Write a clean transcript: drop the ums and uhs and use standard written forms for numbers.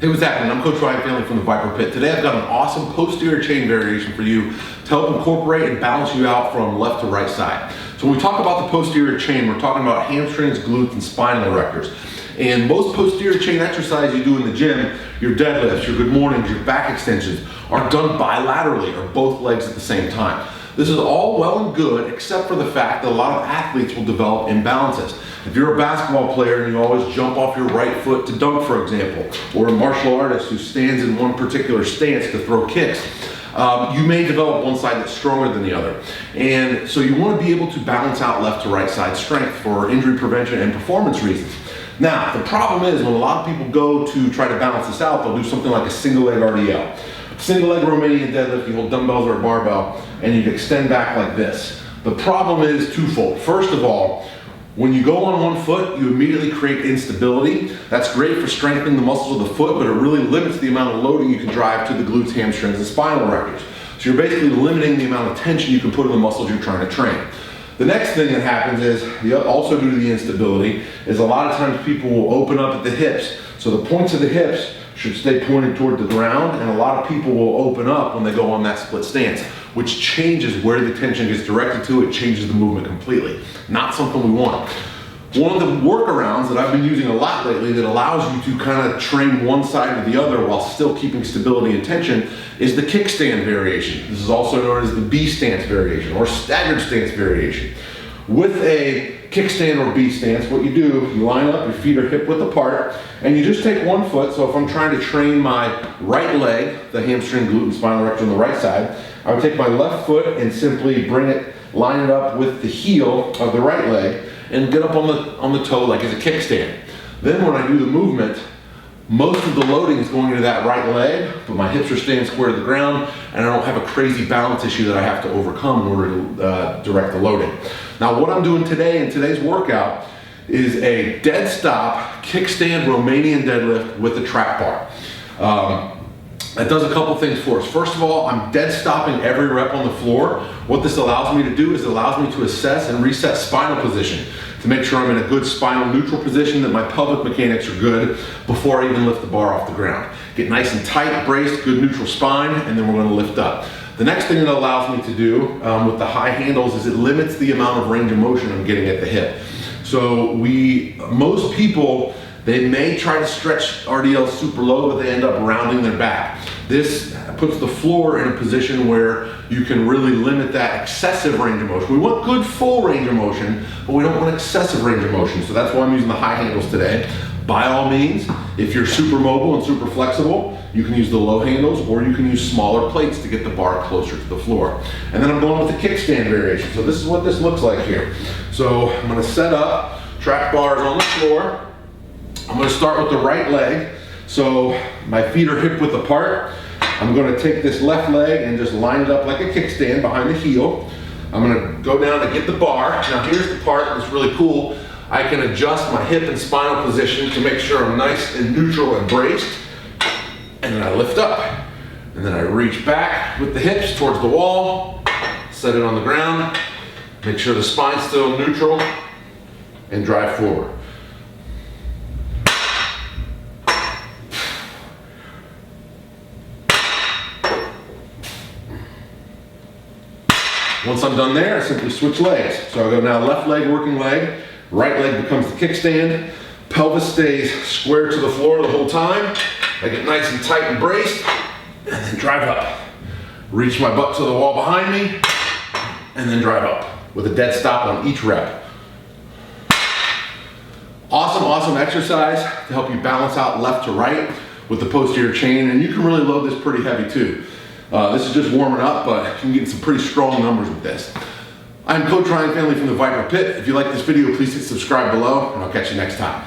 Hey, what's happening? I'm Coach Ryan Family from the VIPAR Pit. Today I've got an awesome posterior chain variation for you to help incorporate and balance you out from left to right side. So when we talk about the posterior chain, we're talking about hamstrings, glutes, and spinal erectors. And most posterior chain exercise you do in the gym, your deadlifts, your good mornings, your back extensions, are done bilaterally, or both legs at the same time. This is all well and good, except for the fact that a lot of athletes will develop imbalances. If you're a basketball player and you always jump off your right foot to dunk, for example, or a martial artist who stands in one particular stance to throw kicks, you may develop one side that's stronger than the other. And so you want to be able to balance out left to right side strength for injury prevention and performance reasons. Now, the problem is when a lot of people go to try to balance this out, they'll do something like a single leg RDL. Single leg Romanian deadlift, you hold dumbbells or a barbell, and you extend back like this. The problem is twofold. First of all, when you go on one foot, you immediately create instability. That's great for strengthening the muscles of the foot, but it really limits the amount of loading you can drive to the glutes, hamstrings, and spinal erectors. So you're basically limiting the amount of tension you can put in the muscles you're trying to train. The next thing that happens is, also due to the instability, is a lot of times people will open up at the hips. So the points of the hips should stay pointed toward the ground, and a lot of people will open up when they go on that split stance, which changes where the tension gets directed to. It changes the movement completely. Not something we want. One of the workarounds that I've been using a lot lately that allows you to kind of train one side or the other while still keeping stability and tension is the kickstand variation. This is also known as the B stance variation or staggered stance variation. With a kickstand or B stance, what you do, you line up, your feet are hip width apart, and you just take one foot. So if I'm trying to train my right leg, the hamstring, glute, and spinal erector on the right side, I would take my left foot and simply line it up with the heel of the right leg and get up on the toe like it's a kickstand. Then when I do the movement, most of the loading is going into that right leg, but my hips are staying square to the ground, and I don't have a crazy balance issue that I have to overcome in order to direct the loading. Now, what I'm doing today in today's workout is a dead stop kickstand Romanian deadlift with a trap bar. That does a couple things for us. First of all, I'm dead stopping every rep on the floor. What this allows me to do is it allows me to assess and reset spinal position to make sure I'm in a good spinal neutral position, that my pelvic mechanics are good before I even lift the bar off the ground. Get nice and tight, braced, good neutral spine, and then we're going to lift up. The next thing it allows me to do with the high handles is it limits the amount of range of motion I'm getting at the hip. So most people, they may try to stretch RDL super low, but they end up rounding their back. This puts the floor in a position where you can really limit that excessive range of motion. We want good full range of motion, but we don't want excessive range of motion. So that's why I'm using the high handles today. By all means, if you're super mobile and super flexible, you can use the low handles, or you can use smaller plates to get the bar closer to the floor. And then I'm going with the kickstand variation. So this is what this looks like here. So I'm gonna set up track bars on the floor. I'm going to start with the right leg. So my feet are hip width apart. I'm going to take this left leg and just line it up like a kickstand behind the heel. I'm going to go down to get the bar. Now here's the part that's really cool. I can adjust my hip and spinal position to make sure I'm nice and neutral and braced. And then I lift up. And then I reach back with the hips towards the wall, set it on the ground, make sure the spine's still neutral, and drive forward. Once I'm done there, I simply switch legs. So I go now left leg, working leg, right leg becomes the kickstand, pelvis stays square to the floor the whole time. I get nice and tight and braced, and then drive up. Reach my butt to the wall behind me, and then drive up with a dead stop on each rep. Awesome exercise to help you balance out left to right with the posterior chain, and you can really load this pretty heavy too. This is just warming up, but you can get some pretty strong numbers with this. I'm Coach Ryan Family from the VIPAR Pit. If you like this video, please hit subscribe below, and I'll catch you next time.